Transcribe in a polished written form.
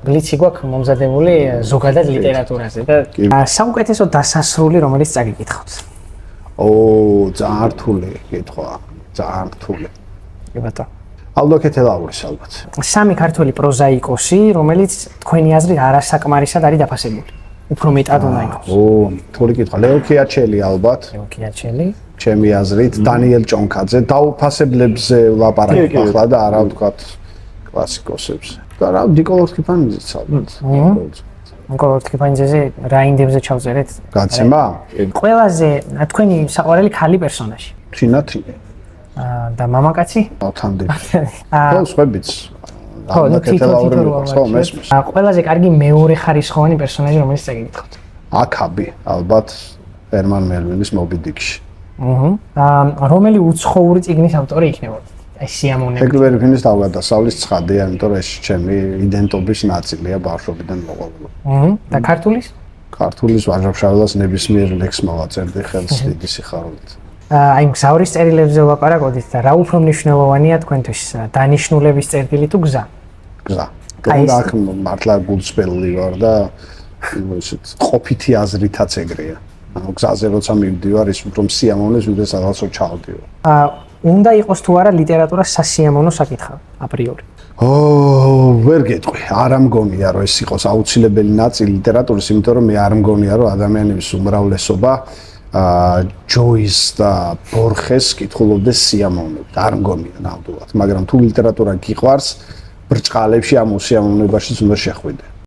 ბლიცი გვაქვს მომზადებული ზოგადად ლიტერატურაზე და საუკეთესო დასასრული რომელიც წაგიკითხავთ. ძალიან რთული კითხვა, ძალიან რთული. კი ბატონო. ალდო კეთელაურის ალბათ. სამი ქართველი პროზაიკოსი, რომელიც თქვენი აზრით არასაკმარისად არის დაფასებული. უფრო მეტად უნდა იყოს. რთული კითხვა. ლეო ქიაჩელი ალბათ. ლეო ქიაჩელი. ჩემი აზრით, დანიელ ჭონქაძე, დაუფასებლებზე ვლაპარაკობ ახლა და არა ვთქვათ კლასიკოსებზე. და რა, ნიკოლოზ კიფანიძეც ალბათ. ნიკოლოზ კიფანიძეზე რა ინდებზე ჩავწერეთ? გაცემა? ყველაზე თქვენი საყვარელი khali პერსონაჟი. თინათი. და მამაკაცი? ავთანდი. ხო, სხვაებიც. ხო, ყველაზე კარგი მეორე ხარისხოვანი პერსონაჟი რომელიც წაგიკითხავთ. აკაბი, ალბათ ჰერმან მელვილის Moby Dick-ში. რომელი უცხოური წიგნის ავტორი იქნებოდა? აი სიამოვნებით. ეგვერი ფინის დავგადასავლის ცხადია, იმიტომ რომ ეს ჩემი იდენტობის ნაწილია ბავშვობიდან მოყოლებული. და ქართულის? ქართულის ვაჟა-ფშაველას ნებისმიერ ლექსს მოვაწერდი ხელს დიდი სიხარულით. აი მგზავრის წერილებზე ვლაპარაკობთ და რა უფრო მნიშვნელოვანია თქვენთვის დანიშნულების წერტილი თუ გზა? გზა. და აქ მართლა გულწრფელი ვარ და ისეთ ყოფითი აზრითაც ეგრეა. ანუ გზაზე როცა მივდივარ ის უფრო სიამოვნეს ვიდრე სადღაც ჩავდივარ. უნდა იყოს თუ არა ლიტერატურა სასიამოვნო საკითხი აპრიორი? ვერ გეტყვი, არ ამგონია რომ ეს იყოს აუცილებელი ნაწილი ლიტერატურის, იმიტომ რომ მე არ მგონია რომ ადამიანების უმრავლესობა ჯოის და ბორხეს კითხულობდეს სიამოვნებით. არ მგონია ნამდვილად, მაგრამ თუ ლიტერატურა გიყვარს, ბრჭყალებში ამ უსიამოვნებაშიც უნდა შეხვიდე.